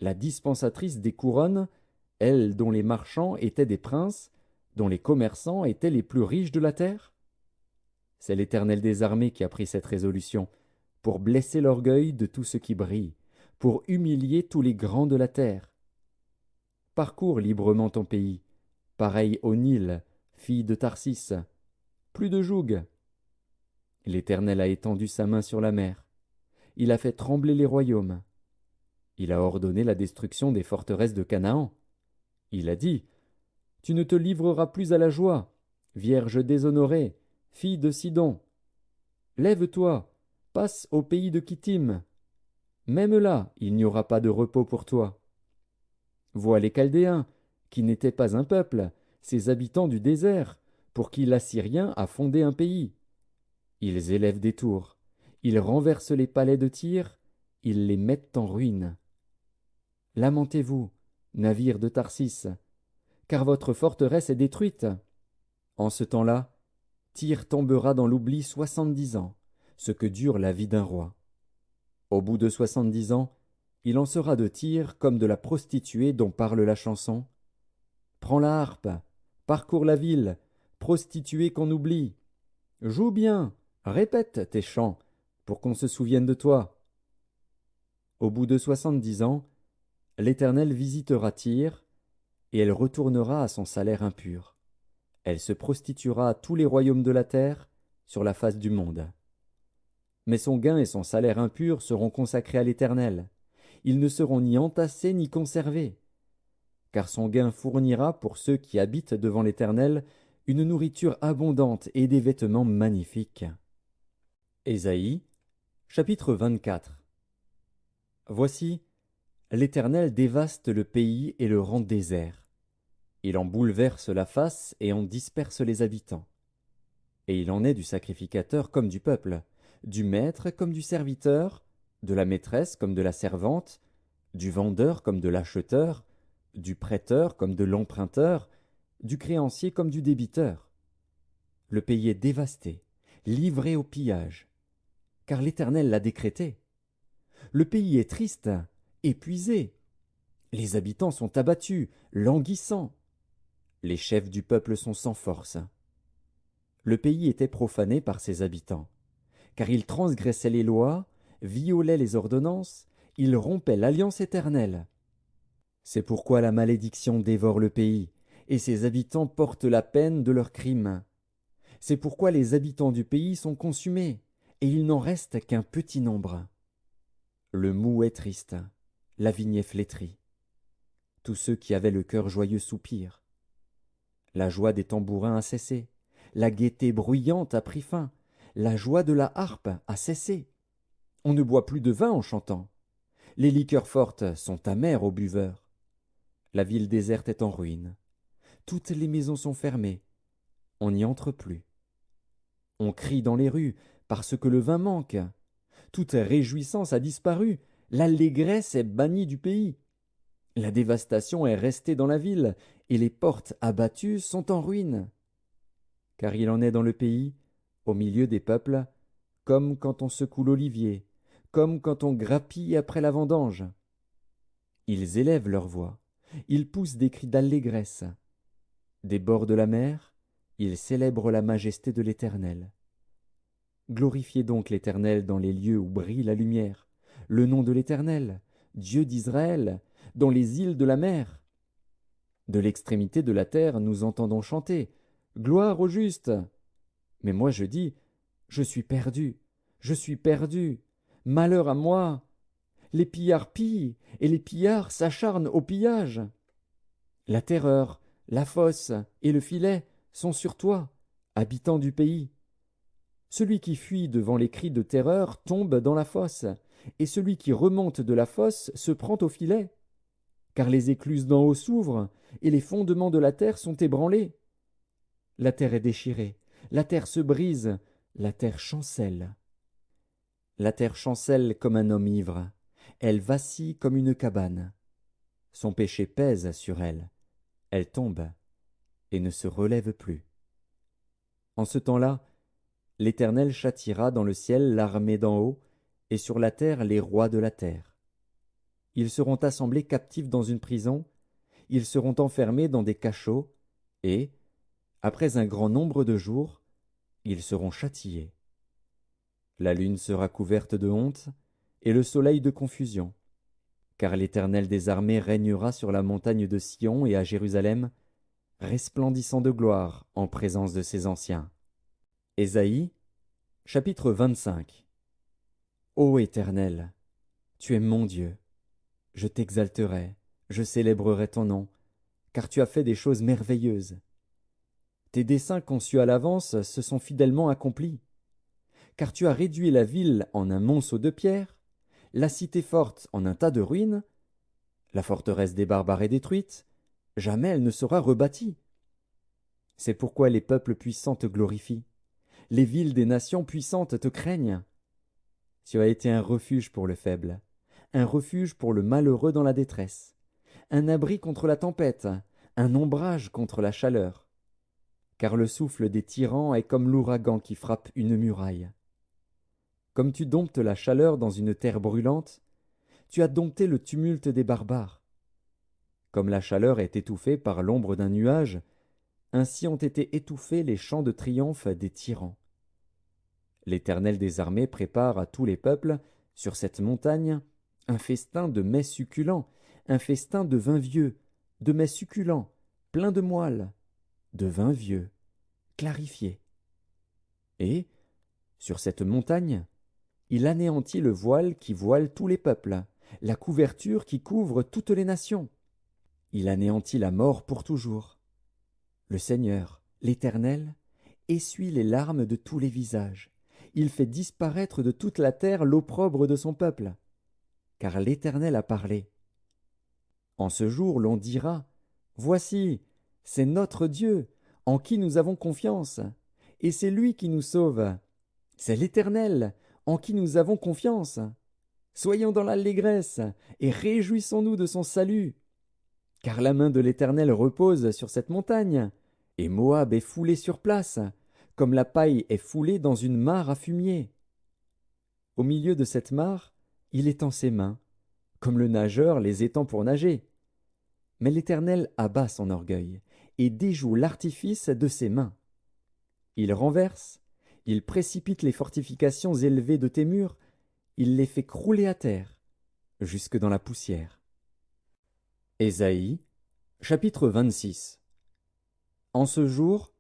la dispensatrice des couronnes, elle dont les marchands étaient des princes, dont les commerçants étaient les plus riches de la terre? C'est l'Éternel des armées qui a pris cette résolution, pour blesser l'orgueil de tout ce qui brille, pour humilier tous les grands de la terre. Parcours librement ton pays, pareil au Nil, fille de Tarsis. Plus de joug. L'Éternel a étendu sa main sur la mer. Il a fait trembler les royaumes. Il a ordonné la destruction des forteresses de Canaan. Il a dit, tu ne te livreras plus à la joie, vierge déshonorée, fille de Sidon. Lève-toi, passe au pays de Kittim. Même là, il n'y aura pas de repos pour toi. Vois les Chaldéens, qui n'étaient pas un peuple, ces habitants du désert, pour qui l'Assyrien a fondé un pays. Ils élèvent des tours, ils renversent les palais de Tyr, ils les mettent en ruine. Lamentez-vous, navires de Tarsis, car votre forteresse est détruite. En ce temps-là, Tyr tombera dans l'oubli 70 ans, ce que dure la vie d'un roi. Au bout de 70 ans, il en sera de Tyr comme de la prostituée dont parle la chanson. Prends la harpe, parcours la ville, prostituée qu'on oublie. Joue bien, répète tes chants, pour qu'on se souvienne de toi. Au bout de 70 ans, l'Éternel visitera Tyr, et elle retournera à son salaire impur. Elle se prostituera à tous les royaumes de la terre, sur la face du monde. Mais son gain et son salaire impur seront consacrés à l'Éternel. Ils ne seront ni entassés ni conservés. Car son gain fournira pour ceux qui habitent devant l'Éternel une nourriture abondante et des vêtements magnifiques. Ésaïe, chapitre 24. Voici, l'Éternel dévaste le pays et le rend désert. Il en bouleverse la face et en disperse les habitants. Et il en est du sacrificateur comme du peuple, du maître comme du serviteur, de la maîtresse comme de la servante, du vendeur comme de l'acheteur, du prêteur comme de l'emprunteur, du créancier comme du débiteur. Le pays est dévasté, livré au pillage, car l'Éternel l'a décrété. Le pays est triste, épuisé. Les habitants sont abattus, languissants. Les chefs du peuple sont sans force. Le pays était profané par ses habitants, car ils transgressaient les lois, violaient les ordonnances, ils rompaient l'alliance éternelle. C'est pourquoi la malédiction dévore le pays, et ses habitants portent la peine de leurs crimes. C'est pourquoi les habitants du pays sont consumés, et il n'en reste qu'un petit nombre. Le moût est triste, la vigne est flétrie. Tous ceux qui avaient le cœur joyeux soupirent. La joie des tambourins a cessé, la gaieté bruyante a pris fin, la joie de la harpe a cessé. On ne boit plus de vin en chantant. Les liqueurs fortes sont amères aux buveurs. La ville déserte est en ruine. Toutes les maisons sont fermées. On n'y entre plus. On crie dans les rues parce que le vin manque. Toute réjouissance a disparu. L'allégresse est bannie du pays. La dévastation est restée dans la ville, et les portes abattues sont en ruine. Car il en est dans le pays, au milieu des peuples, comme quand on secoue l'olivier, comme quand on grappille après la vendange. Ils élèvent leur voix, ils poussent des cris d'allégresse. Des bords de la mer, ils célèbrent la majesté de l'Éternel. Glorifiez donc l'Éternel dans les lieux où brille la lumière, le nom de l'Éternel, Dieu d'Israël, dans les îles de la mer. De l'extrémité de la terre nous entendons chanter, gloire au juste. Mais moi je dis, je suis perdu, je suis perdu, malheur à moi. Les pillards pillent, et les pillards s'acharnent au pillage. La terreur, la fosse et le filet sont sur toi, habitant du pays. Celui qui fuit devant les cris de terreur tombe dans la fosse, et celui qui remonte de la fosse se prend au filet. Car les écluses d'en haut s'ouvrent, et les fondements de la terre sont ébranlés. La terre est déchirée, la terre se brise, la terre chancelle. La terre chancelle comme un homme ivre, elle vacille comme une cabane. Son péché pèse sur elle, elle tombe et ne se relève plus. En ce temps-là, l'Éternel châtiera dans le ciel l'armée d'en haut, et sur la terre les rois de la terre. Ils seront assemblés captifs dans une prison, ils seront enfermés dans des cachots, et, après un grand nombre de jours, ils seront châtiés. La lune sera couverte de honte, et le soleil de confusion, car l'Éternel des armées régnera sur la montagne de Sion et à Jérusalem, resplendissant de gloire en présence de ses anciens. Ésaïe, chapitre 25. Ô Éternel, tu es mon Dieu. Je t'exalterai, je célébrerai ton nom, car tu as fait des choses merveilleuses. Tes desseins conçus à l'avance se sont fidèlement accomplis. Car tu as réduit la ville en un monceau de pierre, la cité forte en un tas de ruines. La forteresse des barbares est détruite, jamais elle ne sera rebâtie. C'est pourquoi les peuples puissants te glorifient, les villes des nations puissantes te craignent. Tu as été un refuge pour le faible, un refuge pour le malheureux dans la détresse, un abri contre la tempête, un ombrage contre la chaleur. Car le souffle des tyrans est comme l'ouragan qui frappe une muraille. Comme tu domptes la chaleur dans une terre brûlante, tu as dompté le tumulte des barbares. Comme la chaleur est étouffée par l'ombre d'un nuage, ainsi ont été étouffés les chants de triomphe des tyrans. L'Éternel des armées prépare à tous les peuples, sur cette montagne, un festin de mets succulents, un festin de vin vieux, de mets succulents, pleins de moelle, de vin vieux, clarifié. Et, sur cette montagne, il anéantit le voile qui voile tous les peuples, la couverture qui couvre toutes les nations. Il anéantit la mort pour toujours. Le Seigneur, l'Éternel, essuie les larmes de tous les visages. Il fait disparaître de toute la terre l'opprobre de son peuple. Car l'Éternel a parlé. En ce jour, l'on dira, Voici, c'est notre Dieu, en qui nous avons confiance, et c'est lui qui nous sauve. C'est l'Éternel, en qui nous avons confiance. Soyons dans l'allégresse, et réjouissons-nous de son salut. Car la main de l'Éternel repose sur cette montagne, et Moab est foulé sur place, comme la paille est foulée dans une mare à fumier. Au milieu de cette mare, il étend ses mains, comme le nageur les étend pour nager. Mais l'Éternel abat son orgueil, et déjoue l'artifice de ses mains. Il renverse, il précipite les fortifications élevées de tes murs, il les fait crouler à terre, jusque dans la poussière. Ésaïe, chapitre 26. En ce jour,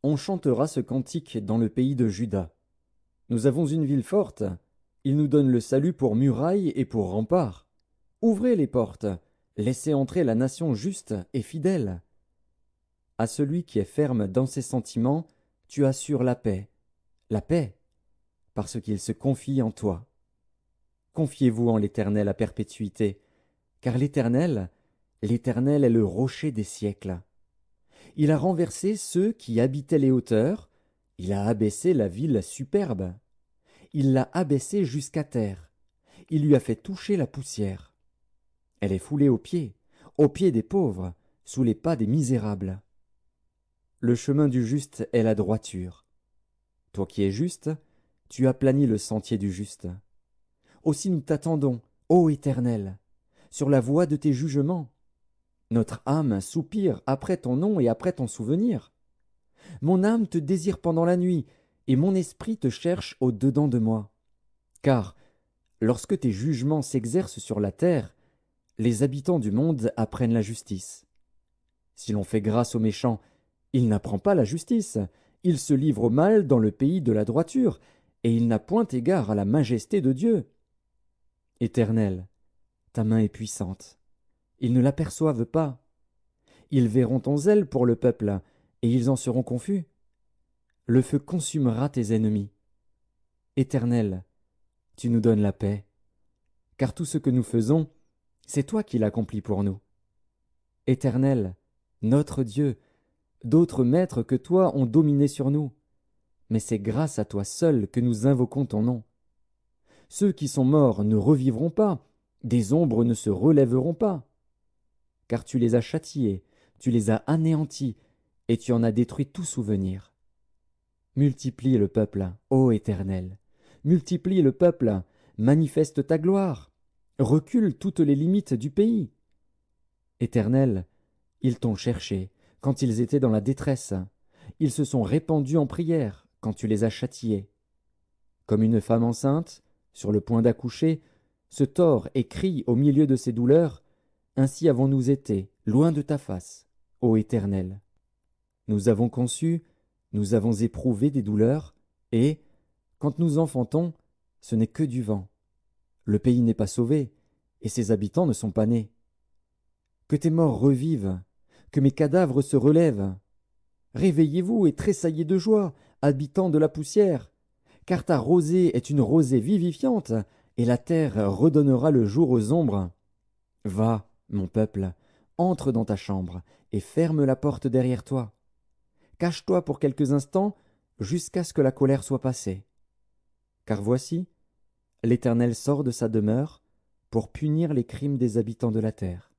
on chantera ce cantique dans le pays de Juda. Nous avons une ville forte, il nous donne le salut pour muraille et pour rempart. Ouvrez les portes, laissez entrer la nation juste et fidèle. À celui qui est ferme dans ses sentiments, tu assures la paix, parce qu'il se confie en toi. Confiez-vous en l'Éternel à perpétuité, car l'Éternel est le rocher des siècles. Il a renversé ceux qui habitaient les hauteurs, il a abaissé la ville superbe. Il l'a abaissée jusqu'à terre, il lui a fait toucher la poussière. Elle est foulée aux pieds des pauvres, sous les pas des misérables. Le chemin du juste est la droiture. Toi qui es juste, tu aplanis le sentier du juste. Aussi nous t'attendons, ô Éternel, sur la voie de tes jugements. Notre âme soupire après ton nom et après ton souvenir. Mon âme te désire pendant la nuit, et mon esprit te cherche au-dedans de moi. Car, lorsque tes jugements s'exercent sur la terre, les habitants du monde apprennent la justice. Si l'on fait grâce aux méchants, il n'apprend pas la justice, il se livre au mal dans le pays de la droiture, et il n'a point égard à la majesté de Dieu. Éternel, ta main est puissante. Ils ne l'aperçoivent pas. Ils verront ton zèle pour le peuple, et ils en seront confus. Le feu consumera tes ennemis. Éternel, tu nous donnes la paix, car tout ce que nous faisons, c'est toi qui l'accomplis pour nous. Éternel, notre Dieu, d'autres maîtres que toi ont dominé sur nous, mais c'est grâce à toi seul que nous invoquons ton nom. Ceux qui sont morts ne revivront pas, des ombres ne se relèveront pas. Car tu les as châtiés, tu les as anéantis, et tu en as détruit tout souvenir. Multiplie le peuple, ô Éternel, multiplie le peuple, manifeste ta gloire. Recule toutes les limites du pays. Éternel, ils t'ont cherché quand ils étaient dans la détresse. Ils se sont répandus en prière quand tu les as châtiés. Comme une femme enceinte, sur le point d'accoucher, se tord et crie au milieu de ses douleurs, ainsi avons-nous été, loin de ta face, ô Éternel. Nous avons conçu, nous avons éprouvé des douleurs, et, quand nous enfantons, ce n'est que du vent. Le pays n'est pas sauvé, et ses habitants ne sont pas nés. Que tes morts revivent, que mes cadavres se relèvent. Réveillez-vous et tressaillez de joie, habitants de la poussière, car ta rosée est une rosée vivifiante, et la terre redonnera le jour aux ombres. Va, mon peuple, entre dans ta chambre, et ferme la porte derrière toi. Cache-toi pour quelques instants, jusqu'à ce que la colère soit passée. Car voici, l'Éternel sort de sa demeure pour punir les crimes des habitants de la terre.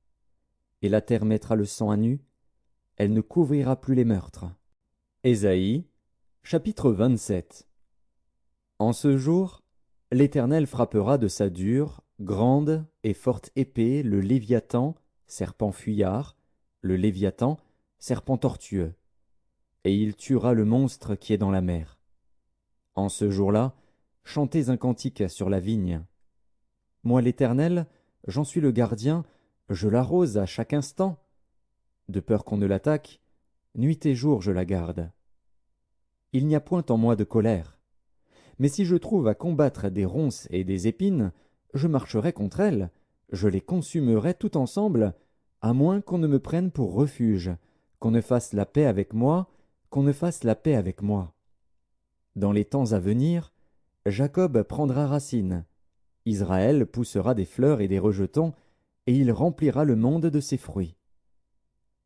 Et la terre mettra le sang à nu, elle ne couvrira plus les meurtres. Ésaïe, chapitre 27. En ce jour, l'Éternel frappera de sa dure, grande et forte épée le Léviathan, serpent fuyard, le Léviathan, serpent tortueux, et il tuera le monstre qui est dans la mer. En ce jour-là, chantez un cantique sur la vigne. Moi l'Éternel, j'en suis le gardien, je l'arrose à chaque instant. De peur qu'on ne l'attaque, nuit et jour je la garde. Il n'y a point en moi de colère. Mais si je trouve à combattre des ronces et des épines, je marcherai contre elles, je les consumerai tout ensemble, à moins qu'on ne me prenne pour refuge, qu'on ne fasse la paix avec moi, qu'on ne fasse la paix avec moi. Dans les temps à venir, Jacob prendra racine, Israël poussera des fleurs et des rejetons, et il remplira le monde de ses fruits.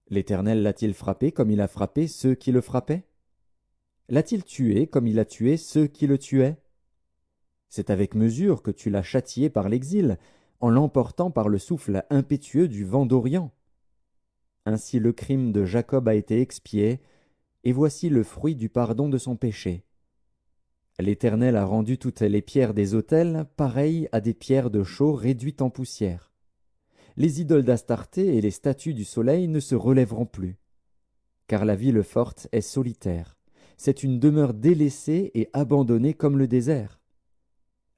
L'Éternel l'a-t-il frappé comme il a frappé ceux qui le frappaient? L'a-t-il tué comme il a tué ceux qui le tuaient? C'est avec mesure que tu l'as châtié par l'exil, en l'emportant par le souffle impétueux du vent d'Orient. Ainsi le crime de Jacob a été expié, et voici le fruit du pardon de son péché. L'Éternel a rendu toutes les pierres des autels pareilles à des pierres de chaux réduites en poussière. Les idoles d'Astarté et les statues du soleil ne se relèveront plus. Car la ville forte est solitaire, c'est une demeure délaissée et abandonnée comme le désert.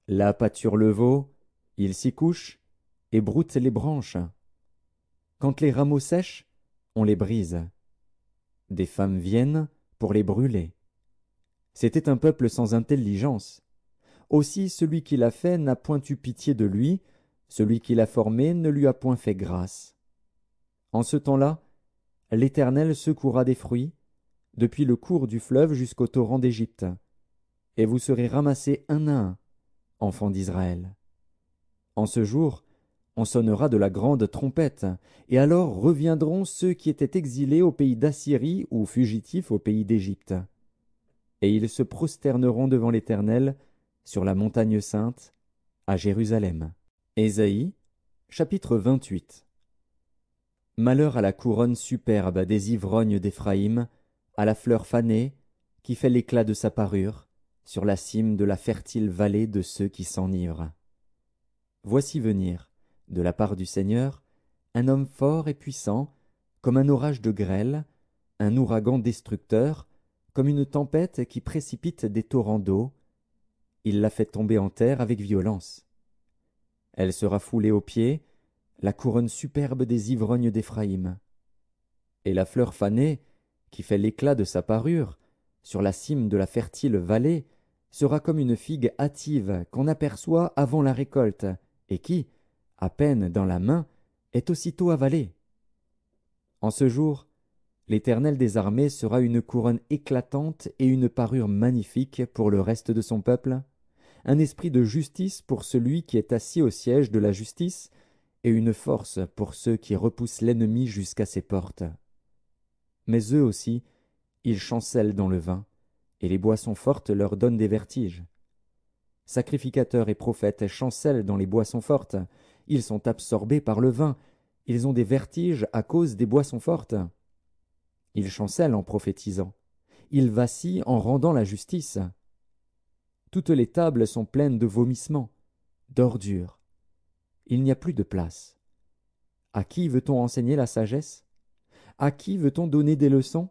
Là pâture le veau, il s'y couche, et broute les branches. Quand les rameaux sèchent, on les brise. Des femmes viennent pour les brûler. C'était un peuple sans intelligence. Aussi celui qui l'a fait n'a point eu pitié de lui, celui qui l'a formé ne lui a point fait grâce. En ce temps-là, l'Éternel secourra des fruits, depuis le cours du fleuve jusqu'au torrent d'Égypte, et vous serez ramassés un à un, enfants d'Israël. En ce jour, on sonnera de la grande trompette, et alors reviendront ceux qui étaient exilés au pays d'Assyrie ou fugitifs au pays d'Égypte. Et ils se prosterneront devant l'Éternel sur la montagne sainte, à Jérusalem. Ésaïe, chapitre 28. Malheur à la couronne superbe des ivrognes d'Éphraïm, à la fleur fanée, qui fait l'éclat de sa parure, sur la cime de la fertile vallée de ceux qui s'enivrent. Voici venir, de la part du Seigneur, un homme fort et puissant, comme un orage de grêle, un ouragan destructeur, comme une tempête qui précipite des torrents d'eau. Il la fait tomber en terre avec violence. Elle sera foulée aux pieds, la couronne superbe des ivrognes d'Éphraïm. Et la fleur fanée, qui fait l'éclat de sa parure, sur la cime de la fertile vallée, sera comme une figue hâtive qu'on aperçoit avant la récolte, et qui, à peine dans la main, est aussitôt avalée. En ce jour, l'Éternel des armées sera une couronne éclatante et une parure magnifique pour le reste de son peuple, un esprit de justice pour celui qui est assis au siège de la justice, et une force pour ceux qui repoussent l'ennemi jusqu'à ses portes. Mais eux aussi, ils chancellent dans le vin, et les boissons fortes leur donnent des vertiges. Sacrificateurs et prophètes chancellent dans les boissons fortes, ils sont absorbés par le vin, ils ont des vertiges à cause des boissons fortes. Ils chancellent en prophétisant, ils vacillent en rendant la justice. Toutes les tables sont pleines de vomissements, d'ordures. il n'y a plus de place. À qui veut-on enseigner la sagesse? À qui veut-on donner des leçons?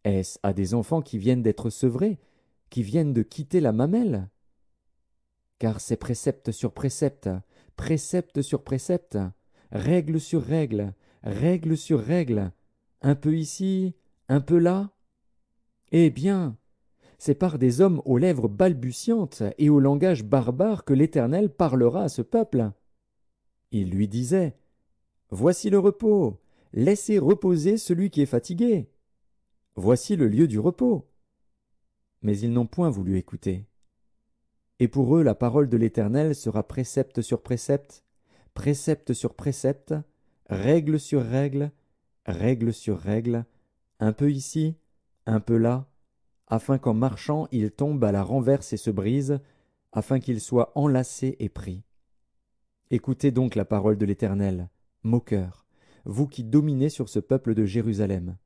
Est-ce à des enfants qui viennent d'être sevrés, qui viennent de quitter la mamelle? Car c'est précepte sur précepte, précepte sur précepte, règle sur règle, règle sur règle, un peu ici, un peu là. Eh bien, c'est par des hommes aux lèvres balbutiantes et au langage barbare que l'Éternel parlera à ce peuple. Il lui disait, voici le repos, laissez reposer celui qui est fatigué. Voici le lieu du repos. Mais ils n'ont point voulu écouter. Et pour eux la parole de l'Éternel sera précepte sur précepte, précepte sur précepte, règle sur règle, règle sur règle, un peu ici, un peu là, afin qu'en marchant il tombe à la renverse et se brise, afin qu'il soit enlacé et pris. Écoutez donc la parole de l'Éternel, moqueurs, vous qui dominez sur ce peuple de Jérusalem.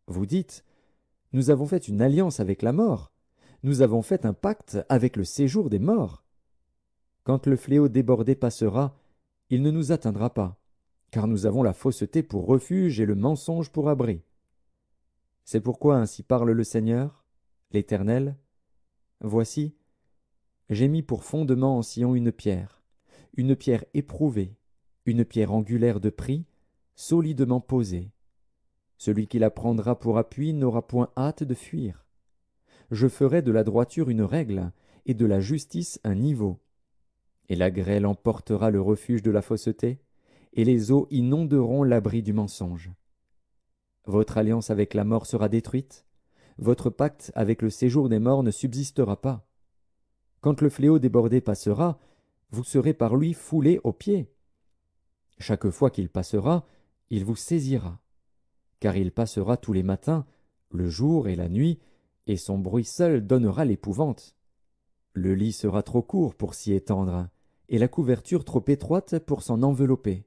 Vous dites, nous avons fait une alliance avec la mort, nous avons fait un pacte avec le séjour des morts. Quand le fléau débordé passera, il ne nous atteindra pas, car nous avons la fausseté pour refuge et le mensonge pour abri. C'est pourquoi ainsi parle le Seigneur, l'Éternel. Voici, j'ai mis pour fondement en Sion une pierre éprouvée, une pierre angulaire de prix, solidement posée. Celui qui la prendra pour appui n'aura point hâte de fuir. Je ferai de la droiture une règle, et de la justice un niveau. Et la grêle emportera le refuge de la fausseté, et les eaux inonderont l'abri du mensonge. Votre alliance avec la mort sera détruite, votre pacte avec le séjour des morts ne subsistera pas. Quand le fléau débordé passera, vous serez par lui foulés aux pieds. Chaque fois qu'il passera, il vous saisira, car il passera tous les matins, le jour et la nuit, et son bruit seul donnera l'épouvante. Le lit sera trop court pour s'y étendre, et la couverture trop étroite pour s'en envelopper.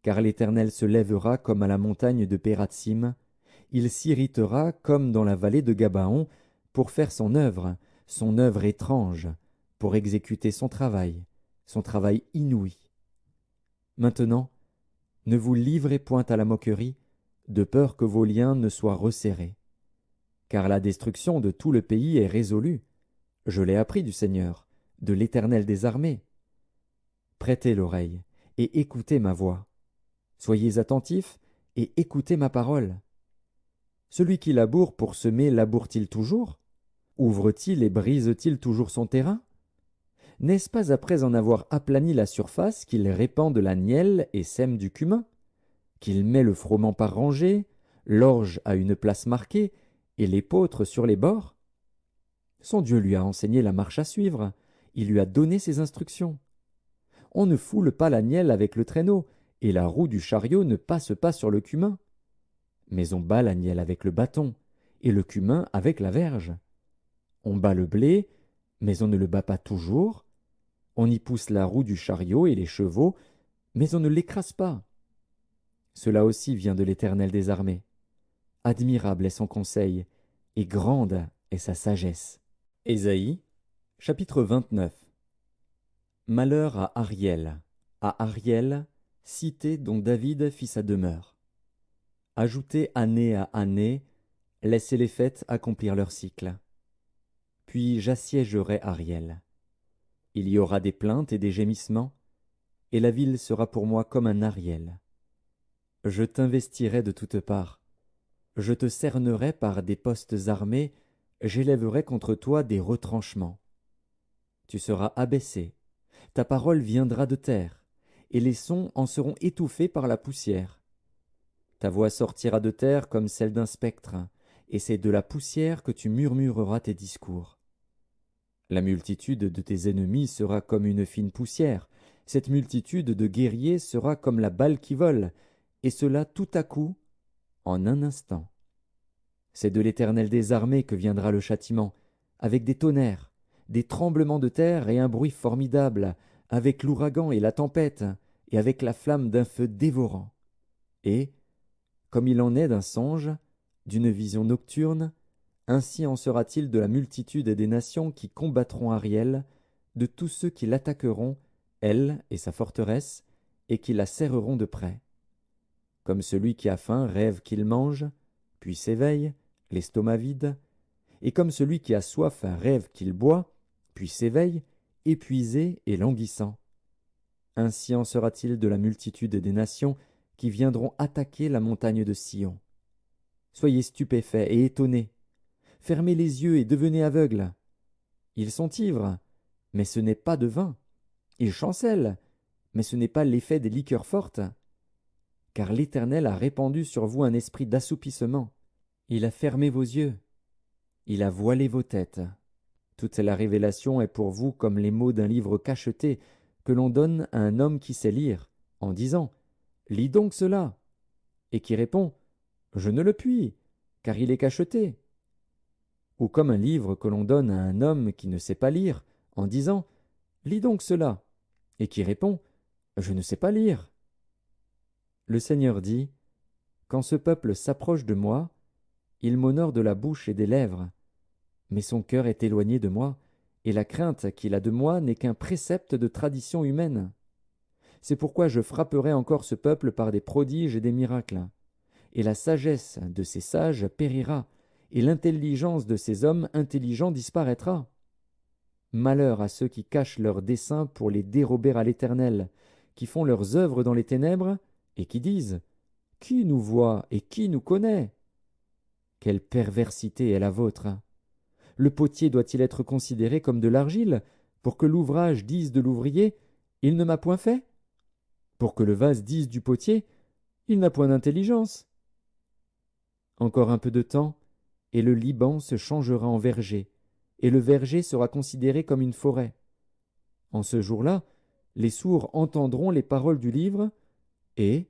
Car l'Éternel se lèvera comme à la montagne de Pératsim, il s'irritera comme dans la vallée de Gabaon, pour faire son œuvre étrange, pour exécuter son travail inouï. Maintenant, ne vous livrez point à la moquerie, de peur que vos liens ne soient resserrés. Car la destruction de tout le pays est résolue. Je l'ai appris du Seigneur, de l'Éternel des armées. Prêtez l'oreille et écoutez ma voix. Soyez attentifs et écoutez ma parole. Celui qui laboure pour semer laboure-t-il toujours? Ouvre-t-il et brise-t-il toujours son terrain? N'est-ce pas après en avoir aplani la surface qu'il répand de la nielle et sème du cumin? Qu'il met le froment par rangées, l'orge à une place marquée, et l'épeautre sur les bords? Son Dieu lui a enseigné la marche à suivre, il lui a donné ses instructions. On ne foule pas la nielle avec le traîneau, et la roue du chariot ne passe pas sur le cumin. Mais on bat la nielle avec le bâton, et le cumin avec la verge. On bat le blé, mais on ne le bat pas toujours. On y pousse la roue du chariot et les chevaux, mais on ne l'écrase pas. Cela aussi vient de l'Éternel des armées. Admirable est son conseil, et grande est sa sagesse. Ésaïe, chapitre 29. Malheur à Ariel, cité dont David fit sa demeure. Ajoutez année à année, laissez les fêtes accomplir leur cycle. Puis j'assiégerai Ariel. Il y aura des plaintes et des gémissements, et la ville sera pour moi comme un Ariel. Je t'investirai de toutes parts. Je te cernerai par des postes armés, j'élèverai contre toi des retranchements. Tu seras abaissé, ta parole viendra de terre, et les sons en seront étouffés par la poussière. Ta voix sortira de terre comme celle d'un spectre, et c'est de la poussière que tu murmureras tes discours. La multitude de tes ennemis sera comme une fine poussière, cette multitude de guerriers sera comme la balle qui vole, et cela tout à coup, en un instant. C'est de l'Éternel des armées que viendra le châtiment, avec des tonnerres, des tremblements de terre et un bruit formidable, avec l'ouragan et la tempête, et avec la flamme d'un feu dévorant. Et, comme il en est d'un songe, d'une vision nocturne, ainsi en sera-t-il de la multitude des nations qui combattront Ariel, de tous ceux qui l'attaqueront elle et sa forteresse, et qui la serreront de près. Comme celui qui a faim rêve qu'il mange, puis s'éveille, l'estomac vide, et comme celui qui a soif rêve qu'il boit, puis s'éveille, épuisé et languissant. Ainsi en sera-t-il de la multitude des nations qui viendront attaquer la montagne de Sion. Soyez stupéfaits et étonnés. Fermez les yeux et devenez aveugles. Ils sont ivres, mais ce n'est pas de vin. Ils chancellent, mais ce n'est pas l'effet des liqueurs fortes. Car l'Éternel a répandu sur vous un esprit d'assoupissement. Il a fermé vos yeux. Il a voilé vos têtes. Toute la révélation est pour vous comme les mots d'un livre cacheté que l'on donne à un homme qui sait lire, en disant « Lis donc cela » et qui répond « Je ne le puis, car il est cacheté » ou comme un livre que l'on donne à un homme qui ne sait pas lire, en disant « Lis donc cela » et qui répond « Je ne sais pas lire ». Le Seigneur dit « Quand ce peuple s'approche de moi, il m'honore de la bouche et des lèvres, mais son cœur est éloigné de moi, et la crainte qu'il a de moi n'est qu'un précepte de tradition humaine. C'est pourquoi je frapperai encore ce peuple par des prodiges et des miracles. Et la sagesse de ces sages périra, et l'intelligence de ces hommes intelligents disparaîtra. Malheur à ceux qui cachent leurs desseins pour les dérober à l'Éternel, qui font leurs œuvres dans les ténèbres, et qui disent « Qui nous voit et qui nous connaît ?» Quelle perversité est la vôtre! Le potier doit-il être considéré comme de l'argile, pour que l'ouvrage dise de l'ouvrier « Il ne m'a point fait » pour que le vase dise du potier « Il n'a point d'intelligence » Encore un peu de temps, et le Liban se changera en verger, et le verger sera considéré comme une forêt. En ce jour-là, les sourds entendront les paroles du livre, et,